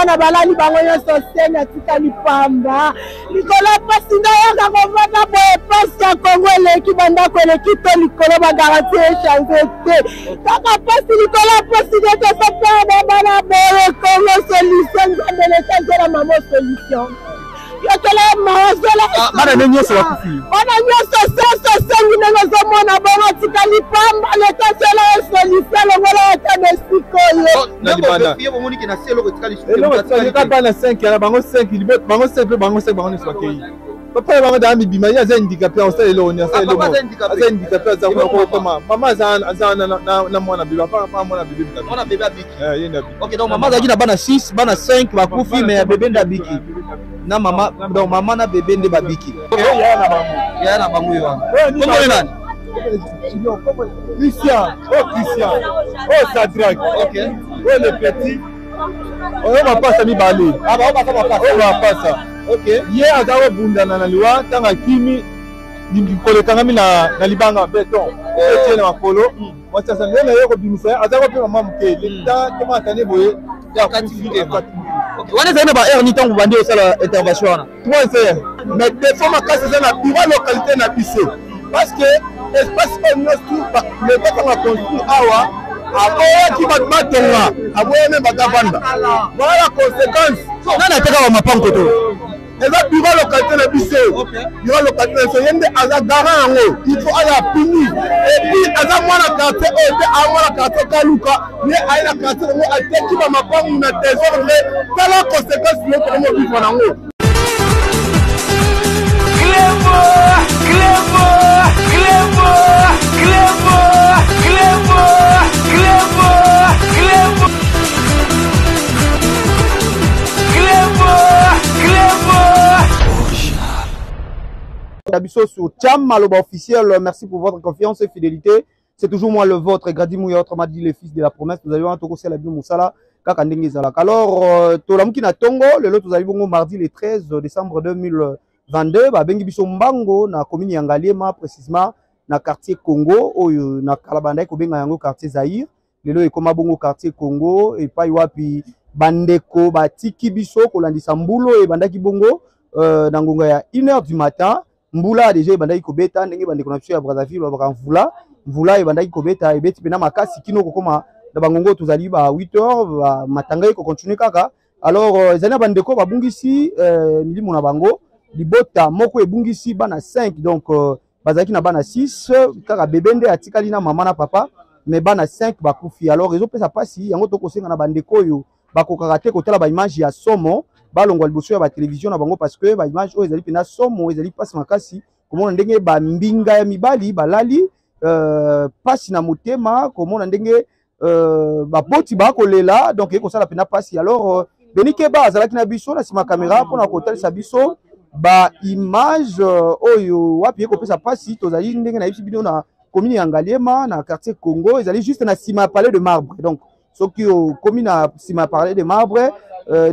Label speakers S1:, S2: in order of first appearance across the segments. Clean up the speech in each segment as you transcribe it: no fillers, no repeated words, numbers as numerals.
S1: mwana balali bango nyonso senya tika lipamba likolo pasi ndayaka kovanda boye pasi ya Kongo eleki bandako eleki to likolo bagaranti echange te kaka pasi likolo pasi netosapana bana boye Kongo solution nzambe leta zela mamo solution yokele maozola
S2: bana nyonso bakufi
S1: bana nyonso soso sengi ndenge zomona bongo tika lipamba leta zela solution longola ata mesikoyo
S2: na libanda
S3: ye bomoni ke na selo ko tika lisusu
S2: ka bana 5 ya bango 5 libot bango 5 bango 5 bango nyonso bakei papa bango da mibima ya za handicapé on sait le on a sait le
S3: papa
S2: za handicapé za ko koma mama za na mwana bébé papa mwana bébé
S3: mwana bébé abiki
S2: yenda biki
S3: OK donc maman zaki na bana 6 bana 5 bakufi mais bébé ndabiki na mama donc maman na bébé nde babiki ya na bango yo comment est nani
S2: Christian oh Sadrak
S3: OK
S2: oh le petit on va passer mi balé
S3: ah ba on
S2: va passer
S3: OK
S2: ye azawa bundana na liwa tanga kimi kolekangami na libanga beton etienne makolo mwasasa ngena yeko bimisa azawa pe mama mukele ta koma tane boye
S3: ya kativité OK wana zana ba erni tangu bandi osala intervention wana
S2: 3 mais des fois makasi za na biro localité na biso parce que espace on a tout le temps on a construit awa aboyaki bato batonga aboya me bakavanda voilà la conséquence
S3: nani ateka wa mapango to
S2: eza biro localité na biso biro localité na biso yende aza garant yango il faut aya puni et puis aza mwana quartier oyo te amwana quartier kaluka ye aye na quartier yango ateki bamapangu na désordre tala conséquence yotokomo vivre nango
S3: Abisso sur Cham Maloba officiel, merci pour votre confiance et fidélité. C'est toujours moi le vôtre, Grady Mouya, autrement dit le fils de la promesse. Nous allons en la Bible Moussala, Kakandenge Zalak. Alors, Tolamukina Tongo, le lot, nous allons mardi le 13 décembre 2022, Bengi Bisso Mbango, na commune Yangaliema, précisément, na quartier Congo, na Kalabanda, Kobenga Yango, quartier Zaïre. Le lot est comme Bongo, quartier Congo, et pas Iwapi, Bandeko, Batiki Bisso, Kolandi Sambulo, et Bandaki Bongo, Nangonga ya 1h du matin. Mbula déjà bandaki kobeta ndenge bandeko na biso ya Brazzaville ba mvula e bandaki kobeta e beti pena makasi kino kokoma na bangongo tozali ba 8h ba matanga ko continue kaka alors ezana bandeko babungisi milimo na bango libota moko ebungisi bana 5 donc bazaki na bana 6 kaka bebende atikali na mama na papa mais bana 5 bakufi alors ezo pesa pasi yango tokosenga na bandeko yo bakokaka te kotala ba image ya somo balongwa liboso ya ba télévision na bango parce que ba image oyo ezali pena somo ezali pasi makasi komona ndenge ba mbinga ya mibali balali pasi na motema komona ndenge ba boti ba kolela donc eko sala pena pasi alors benike ba azalaki na biso na sima caméra pona kotalisa biso ba image oyo wapi eko pesa pasi tozali ndenge na bino na commune ya Ngaliema na quartier Congo ezali juste na sima palais de marbre donc soki o commune na sima palais de marbre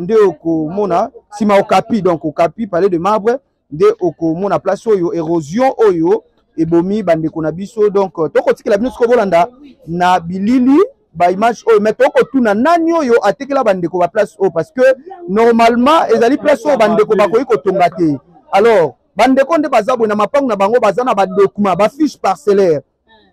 S3: nde okomona sima okapi donc okapi palais de marbre nde okomona place oyo érosion oyo ebomi bandeko na biso donc tokotikela bino siko bolanda na bilili ba image oyo mais tokotuna nani oyo atekela bandeko ba place oyo parce que normalement ezali place oyo bandeko bakoki kotonga te alors bandeko nde bazabwe na mapangu na bango baza na ba document ba fiche parcellaire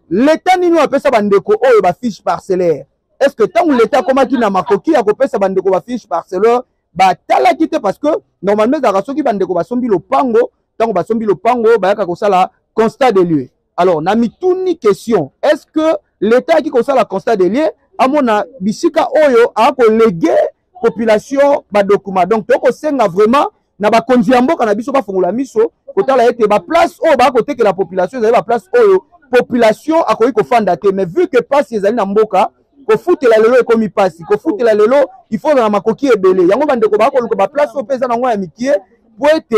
S3: l'état nini apesa bandeko oyo ba fiche parcellaire. Est-ce que tant que l'État komaki na makoki ya kopesa bandeko ba fiche parcellaire ba tala kite parce que normalement za rasoki bandeko ba sombi lopango tant ba sombi lopango ba yaka kosala constat de lieu. Alors na mituni question est-ce que l'État qui kosala constat de lieu amona bisika oyo a ko léguer population ba document donc toko senga vraiment na ba konziamboka na biso ba fongola miso kotala ete ba place oyo ba kote que la population za ba place oyo population akoki kofanda te mais vu que passe ezali na mboka ko foutela lelo ekomi pasi ko foutela lelo il faut na makoki ebele yango bandeko ba ko ba place o pesa na ngo ya mikie po ete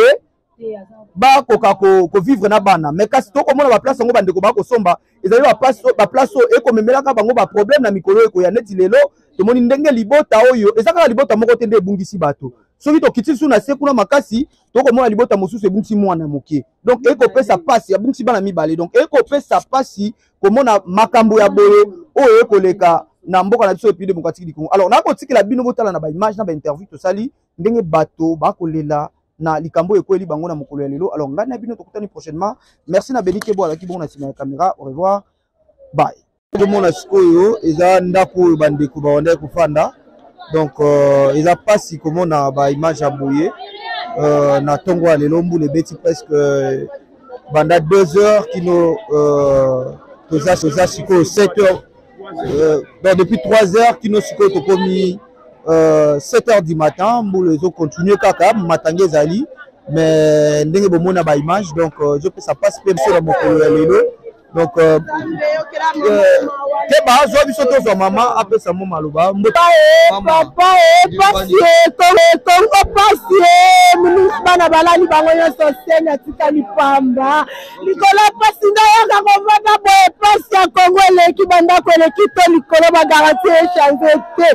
S3: ba ko vivre na bana mais kasi to ko mona ba place ngo bandeko ba ko somba ezali ba place o ekomemelaka bango ba problème na mikolo eko ya neti lelo to moni ndenge libota oyo ezaka libota moko te nde ebungisi bato soki to kitisi na se kuna makasi to ko mona libota mosusu ebungisi mwana mokie donc eko pesa pasi abungisi bana mibale donc eko pesa pasi ko mona makambo ya boye oyo eko leka na mboka na biso République démocratique du Congo. Alors na ko tikela bino botala na ba image na ba interview to sali ndenge bato ba kolela na likambo ekweli bango na mokolo ya lelo. Alors ngana bino tokutani prochainement. Merci na Benike bo alaki bon na sima ya caméra. Au revoir. Bye. Tout le monde a sikoyo eza ndako bandeko ba wanda kufanda. Donc eza pasi comme na ba image ya boye na tongo ya lelo mbule beti presque banda 2 heures kino toza sikoyo 7 heures donc depuis 3 heures kino sikoyo tokomi 7 heures du matin mbule ezo continuer kaka matange ezali mais ndenge bomona ba image donc je peux ça passe même sur la mokolo ya lelo donc keba zo biso to mama apesa mo maloba
S1: papa pasi Kongo pasi bana balali bango nyonso sena tikali pamba likolo pasi ndayaka kovanda boye pasi ya Kongo eleki bandako eleki to likolo bagarantie echange te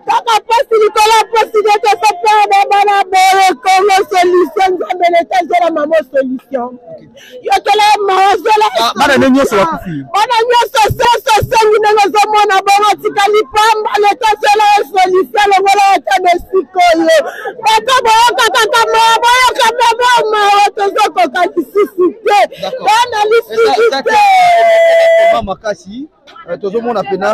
S1: kaka pasi likolo pasi nete soperde bana boye Kongo solution nzambe leta zela mamo solution yokele maozola
S3: bana nyonso bakufi
S1: bana nyonso soso sengi ndenge ozomona bongo tikali pamba leta zela solution longola ata besikoyo bato boyokakaka boyoka beboma tozokoka lisusu te bana lisusu te
S3: makasi tozomona pena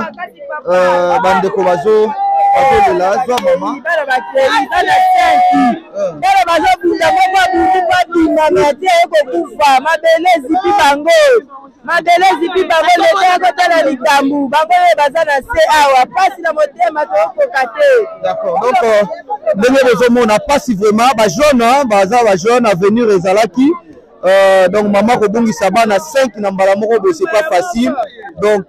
S3: bandeko bazolela zwa mama
S1: bana bakrei bana senki bana bazobunda moko bundu babima mate ekokufa mabele ezipi bango leta yakotala likambu bango baza na se awa pasi na motema tokoka te.
S3: D'accord, donc ndenge bozomona pasi vraiment baza bajeune avenir ezalaki donc maman kobongisa bana 5 na mbala moko bo c'est pas facile donc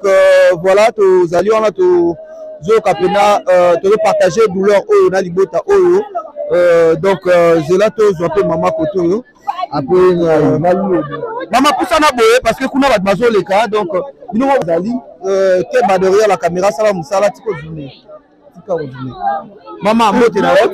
S3: voilà tozali wana tozoyoka pena tozopartager douleur oyo na libota oyo donc zela tozwa mpe mama koto oyo après mama pusana boye parce que kuna bato bazoleka donc bino bazali keba derrière la caméra sala musala tiko journée maman mbote na yo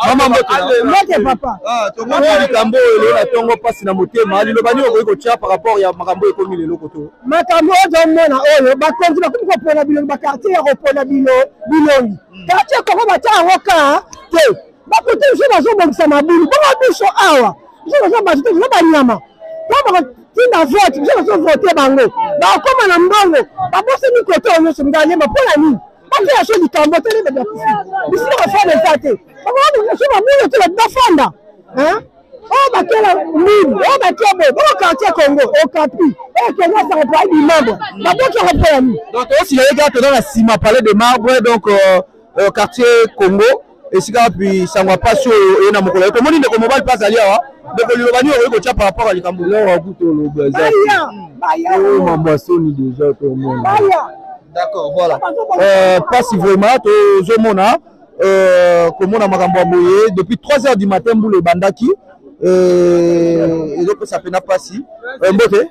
S3: mama
S1: mbote papa
S3: tomoni likambo oyo na tongo pasi na motema lilobani okoki kotia par rapport ya makambo ekomi lelo koto
S1: makambo ozomona oyo bakonzi bakomi kopona bilongi bakartier ya kopona bilongi kartier kongo batia yango ka te bakote biso bazobongisa mabulu bongo biso awa biso bazobasi te biso banyama tinda vote biso bazovote bango bakoma na mbongo babosani kote oyo nyonso nganyema mpona nini batia so likambo telebebakisi bisina bafana eza te bakoaso babulu te bafanda oyo bakela mbulu oyo batia boye bongo quartier congo okapi oyo kenya sarapoi bimambo babokaka mpona nini
S3: donc osilayeki toza na nsima palais de marbre donc quartier congo esika puis sangwa pasi oyo na mokolo tomoni ndeko mobali mpe azali awa ndeko lilobani okoki kotia par rapport ya likambo lelo akuta oloba ezamambo asoni déjà tomona d'accord voilà pasi vraiment tozomona komona makambo ya boye depuis 3 heures du matin mbula ebandaki ezopesa pena pasi mbote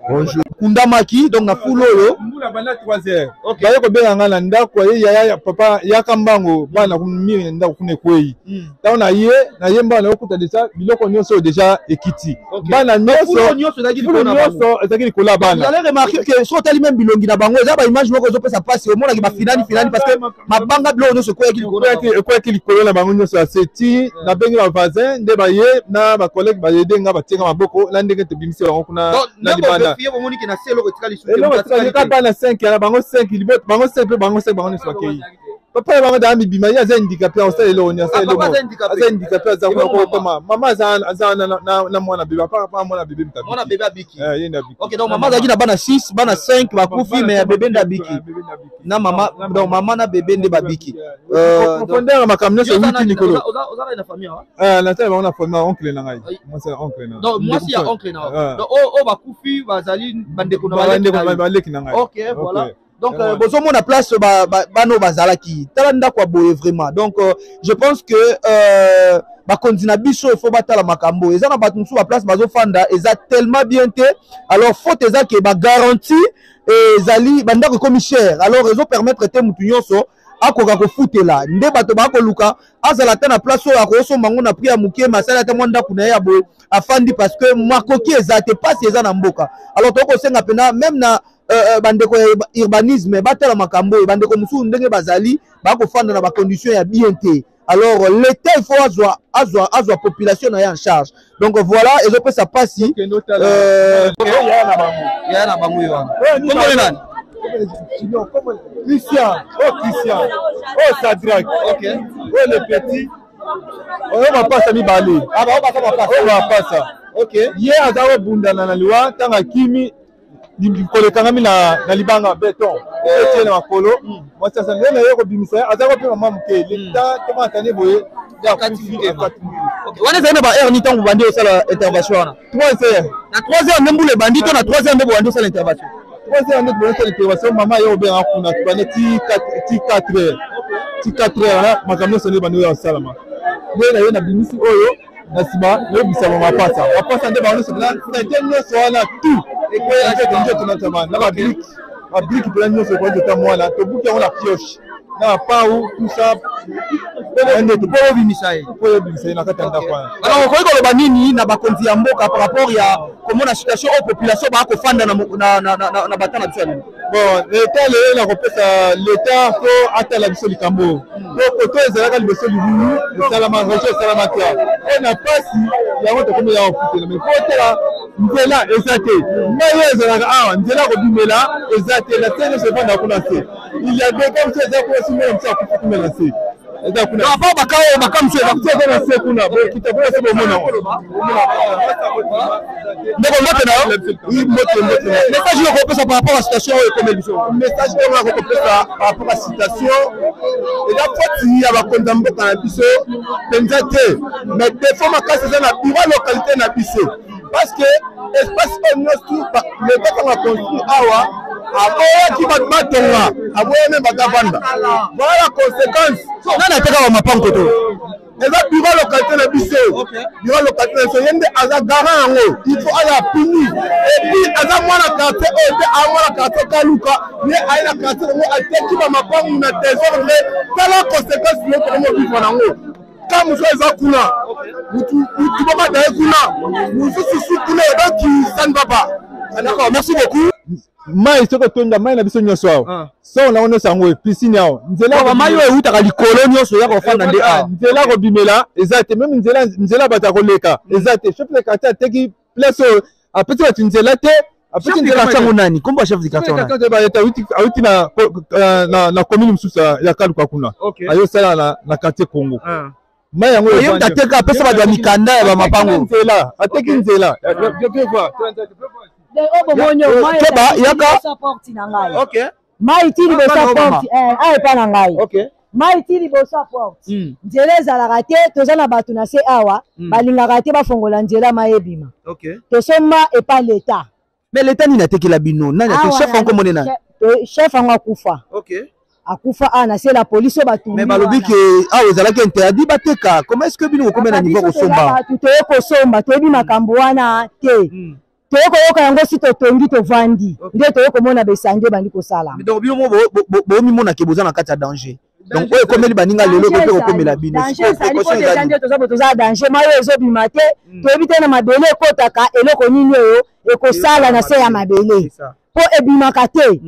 S3: bonjour kundamaki donc na fulu oyo
S2: mbula banda 3 heures baye kobenga nga na ndako ye papa yaka mbango bana kumiri na ndako kuna ekwei ntango na ye mbana okuta deja biloko nyonso deja ekiti bana nyonso ezalaki likolo ya bana
S3: allez remarquer que so otali même bilongi na bango eza baimage moko ezopesa pasi omonaki bafinani parce que mabanga biloko nyonso
S2: ekweyaki likolo na bango nyonso ya seti nabengi bavasin nde baye na bacollègue bayede nga batienga maboko na ndenge tobimisi bango kuna na libanda bana 5 yana bango 5 libot bango 5 pe bango 5 bango nyonso bakei papa bango da mibima ye aza handicapé osala eloko nyonso aza handicapé aza kokoma mama aza na mwana bebe papa mwana bebe
S3: mwana bebe abiki
S2: ye nda biki
S3: OK donc mama azalaki na bana 6 bana 5 bakufi mais ya bebe nda biki na mama donc mama na bebe nde babiki
S2: fondera makambo nyonso wiki nikolo
S3: ozala na famille wa
S2: na tala bango na famille oncle na ngai mwasi oncle na
S3: donc mwasi ya oncle na donc o bakufi bazali bandeko na
S2: baleki na ngai
S3: OK voilà donc bozomona place bano bazalaki tala ndako ya boye vraiment donc je pense que bakonzi na biso il faut batala makambo eza na bato mosusu baplace bazofanda eza tellement bien te alors faute eza ke bagarantie ezali bandako ekomi cher alors ezopermettre te mutu nyonso akoka kofutela nde bato bakoluka azala ta na place oyo akosomba ngo na prix ya mokie masala ta mwa ndako na ye ya boye afandi parce que makoki eza te pasi eza na mboka. Alors tokosenga pena même na bandeko ya urbanisme batala makambo oyo bandeko mosusu ndenge bazali bakofanda na bacondition ya bien te. Alors l'état il faut azwa population na ye en charge. Donc voilà ezopesa pasi ya na bango yo wana
S2: Christian, oh Sadrak, ok, oh le petit, on va passer mi balé,
S3: ah bah on va passer,
S2: ok, hier azawa bunda na liwa tanga kimi kolekanga na libanga béton etienne makolo moi ça ngena yeko bimisa azawa pe mama muke leta toma tane boye ya
S3: wana zana ba air ni tangu bandi osala intervention wana
S2: 3h
S3: na 3h mbule bandi to na 3h mbule bandi osala intervention
S2: 3h nde bonne intervention mama yo be akuna tubane ti 4h ti 4h makambo sonne bandi yo salama nde na yo na bimisi oyo na sima yo bisama mapasa nde ba ono sona na teno soana tout et que na ba brique pour nous se quoi de temps moi là to buki on la pioche na pau tout ça ende to po bimisa na kata ndakwa.
S3: Alors ko ko loba nini na bakonzi ya mboka par rapport ya comment la situation au population ba ko fanda na batana biso nini.
S2: Bon l'état le na kopesa l'état ko atala biso likambo ko to ezalaka liboso libulu salama roche salama kia on a pasi ya moto comme ya ofite mais ko tela nzela ezate mayo ezalaka awa nzela ko bimela ezate la tene se vanda kuna se il y a des comme ça za ko simela msa ko kumela se eza kuna
S3: na ba bakao makamse
S2: na se kuna bo kitabo se bo mona
S3: ndeko mote na
S2: oui mote
S3: message yo ko pesa par rapport à la situation comme émission
S2: message ko ko pesa par rapport à situation et la foti ya ba konda mboka na biso penza te mais des fois makasi za na bureau localité na biso parce que espace on tout le temps qu'on a construit awa aboya ki batonga aboya même bagavanda voilà la conséquence
S3: nana teka wa mapango to
S2: eza bureau localité na biso bureau localité na biso yende aza garant yango il faut ala puni et puis aza mwana quartier oyo te amwana quartier kaluka ye aye na quartier yango ateki ba mapango na désordre tala conséquence yo tokomo vivre nango ka mosu eza kuna mutu bokadaye kuna mosusu kuna donc ça ne va pas.
S3: D'accord, merci beaucoup.
S2: Mai soko tonda mai na biso nyonso awa so na ono sango piscine awa nzela
S3: ba mai oyo utaka likolo nyonso ya ko fanda nde a
S2: nzela ko bimela ezate même nzela bata koleka ezate chef de quartier ateki place apeti ba nzela te apeti nzela
S3: chango nani komba chef de quartier
S2: na ba eta uti na commune msusa ya Kaluka kuna ayo sala na quartier Congo mai yango
S3: yo tateka pesa ba mikanda ya ba mapango
S2: nzela ateki nzela je peux voir
S1: Keba
S3: yaka
S1: okay mai tili bosa porte ay pa na ngai
S3: okay
S1: mai tili bosa porte nzela ezalaka te toza na bato na se awa balingaka te bafongola nzela mayebima
S3: okay
S1: tosoma epa l'état
S3: mais l'état ni natekela bino nani ate chef encore monena
S1: chef anga kufa
S3: okay
S1: akufa ana c'est la police bato
S3: mais balobi ke awa ezalaki interdit bateka comment est-ce que bino ko mena niveau ko somba
S1: to ko somba to bi makambo wana te toyoko yoka yango si totongi tovandi nde toyoko mona besange bandi kosala
S3: donc bino mo bo mi mona ke boza na kati ya danger donc oyo komeli baninga lelo ko pe komela bino
S1: danger toza danger mayo ezobima te toyebi te na mabele ekotaka eloko nini oyo ekosala na se ya mabele po ebimaka te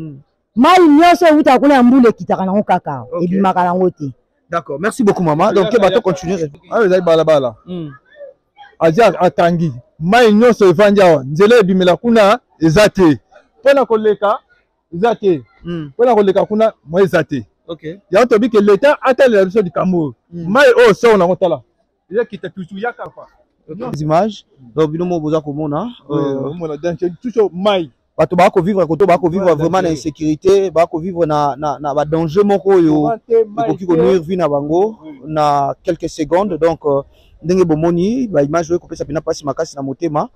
S1: mai nyonso euta kuna ya mbula ekitaka nango kaka ebimaka nango te.
S3: D'accord, merci beaucoup maman. Donc bato continuer
S2: ayo ezali balabala aja atangi mai nyonso evandi awa nzela ebimela kuna eza te mpona koleka eza te mpona koleka kuna mo eza te yango tobi ke leta atalela biso likambo mai oyo so nango tala eza kita tutu yaka fa
S3: les images donc bino mo boza komona
S2: omona danger toujours mai
S3: bato bako vivre koto bako vivre vraiment na insécurité bako vivre na ba danger moko oyo ekoki ko nuire vie na bango na quelques secondes donc ndenge bomoni ba image oyo kopesa pena pasi makasi na motema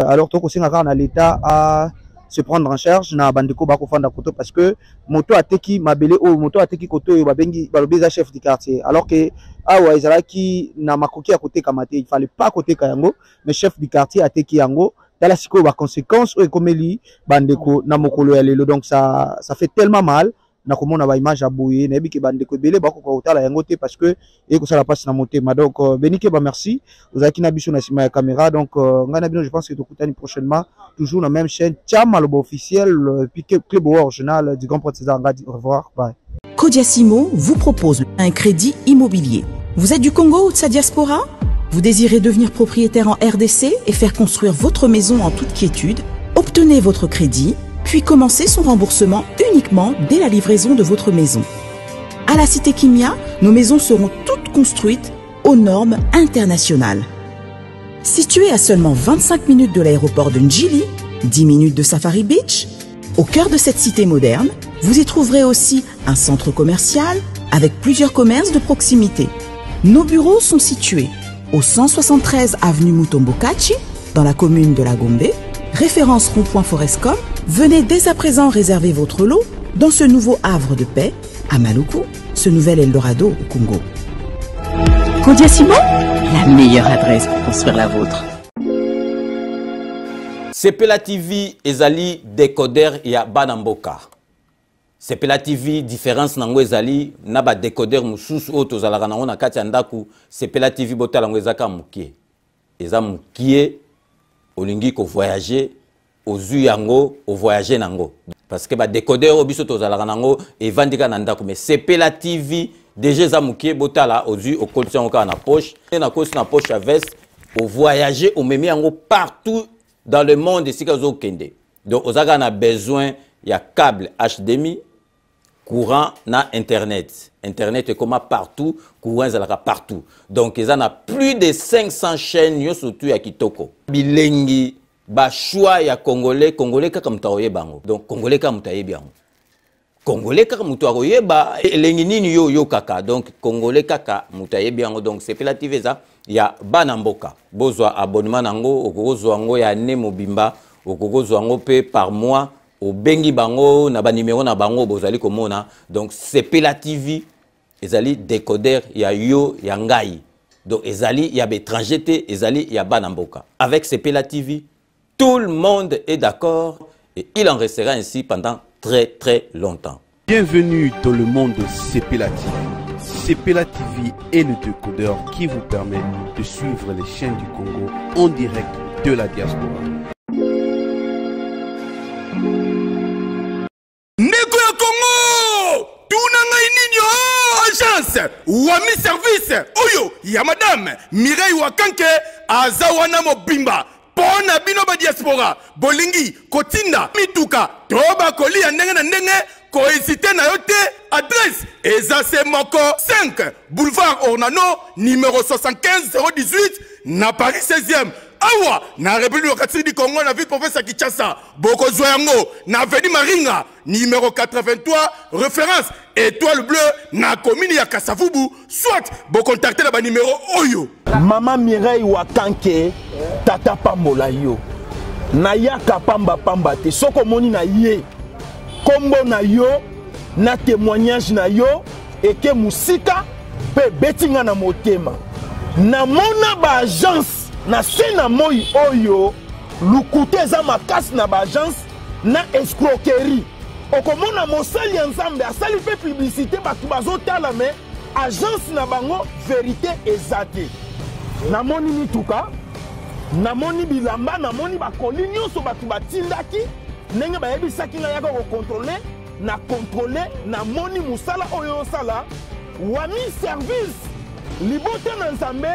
S3: alors to ko senga ka na l'état à se prendre en charge na bandeko bako fanda koto parce que moto ateki mabele o moto ateki koto oyo babengi balobeza chef du quartier alors que awa ezalaki na makoki ya koteka mate il fallait pas koteka yango mais chef du quartier ateki yango tala siko ba conséquences oyo komeli bandeko na mokolo ya lelo donc ça fait tellement mal na komona ba image aboye na ebiki bande ko belé bako ko tala yango te parce que et ko ça la passe na motema. Donc Benike ba merci ozaki na biso na sima ya caméra. Donc ngana bino je pense que tokutani prochainement toujours la même chaîne Cham Maloba officiel puis club original du grand professeur Ngadi. Au revoir, bye.
S4: Kodiasimo vous propose un crédit immobilier. Vous êtes du Congo ou de sa diaspora? Vous désirez devenir propriétaire en RDC et faire construire votre maison en toute quiétude? Obtenez votre crédit, puis commencez son remboursement uniquement dès la livraison de votre maison. À la Cité Kimia, nos maisons seront toutes construites aux normes internationales. Située à seulement 25 minutes de l'aéroport de Njili, 10 minutes de Safari Beach, au cœur de cette cité moderne, vous y trouverez aussi un centre commercial avec plusieurs commerces de proximité. Nos bureaux sont situés au 173 avenue Mutombokachi, dans la commune de La Gombe, référence rond-point Forescom. Venez dès à présent réserver votre lot dans ce nouveau havre de paix à Maluku, ce nouvel Eldorado au Congo. Kodiasimo, la meilleure adresse pour construire la vôtre.
S5: Sepela TV ezali décodeur ya Banamboka. Sepela TV différence nango ezali na ba décodeur mususu oto zalaka nango na kati ya ndaku. Sepela TV botala ngo ezaka mukie. Eza mukie olingi ko voyager ozu yango o voyager nango. Parce que ba décodeur obiso to zalaka nango evandika na ndaku mais Sepela TV déjà eza mukie botala ozu o kolisi yango ka na poche na kosi na poche à veste o voyager o memi yango partout dans le monde ici que kende. Donc on a besoin il y a câble HDMI, courant na internet. Internet est comme partout, courant est partout. Donc ils en a plus de 500 chaînes yo surtout ya kitoko. Bilengi ba choix ya congolais kaka mutaoye bango. Donc congolais kaka mutaye bien. Congolais kaka mutaoye ba elengi nini yo kaka. Donc congolais kaka mutaye bien. Donc c'est relative ça. Ya Banamboka bozwa abonnement nango okozwa ngo ya ne mobimba okozwa ngo pe par mois au bengi bango na ba numéro na bango bozali komona. Donc Sepela TV ezali décodeur ya yo ya ngai. Donc ezali ya étranger te ezali ya Banamboka. Avec Sepela TV tout le monde est d'accord et il en restera ainsi pendant très longtemps.
S6: Bienvenue dans le monde de Sepela TV. Sepela TV est le décodeur qui vous permet de suivre les chaînes du Congo en direct de la diaspora.
S2: Ndeko ya Congo, tunanga ininyo agence Wami service oyo ya madame Mireille Wakanke azawana mobimba pona bino ba diaspora bolingi kotinda mituka toba kolia ndenge na ndenge cohésité na yote adresse Ezase Moko 5 boulevard Ornano numéro 75 018 na Paris 16e awa na République démocratique du Congo na ville province ya Kinshasa boko zoyango na avenue Maringa numéro 83 référence étoile bleue na commune ya Kasavubu soit bo contacter na ba numéro oyo
S7: Maman Mireille Wakanke tata pambola yo na yaka pamba te soko moni na ye kombo na yo na témoignage na yo eke musika pe betinga na motema na mona ba agence na sena moi oyo lukute za makasi na ba agence na escroquerie okomona mosali ya nzambe asali pe publicité batu bazotala me agence na bango vérité ezate na moni mituka na moni bilamba na moni bakoli nyonso batu batindaki ndenge bayebisaki nga yaka kokontrole na kontrole na moni musala oyo osala Wami service libote na nzambe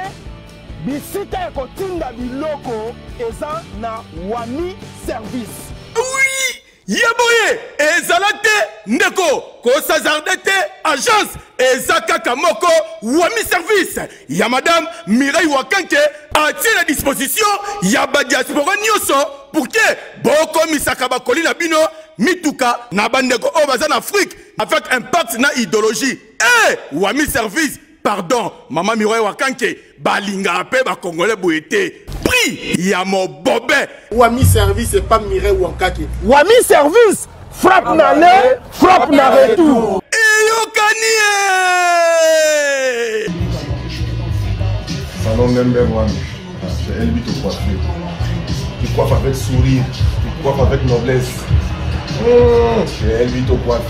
S7: bisika ya kotinda biloko eza na Wami service.
S2: Oui, yaboye ezalate ndeko kosazarde te agence ezakaka moko Wami service ya madame Mireille Wakanke atie na disposition ya ba diaspora nyonso pour que boko misaka bakoli na bino mituka na bandeko o baza na Afrique avec impact na idéologie Wami service pardon maman Mireille Wakanke balinga pe ba congolais boete prix ya mobobe
S8: Wami service et pas Mireille Wakanke.
S7: Wami service frappe na le frappe na retour.
S2: Salon Member Wami, c'est elle qui te coiffe. Tu coiffes avec sourire, tu coiffes avec noblesse. C'est elle qui te coiffe.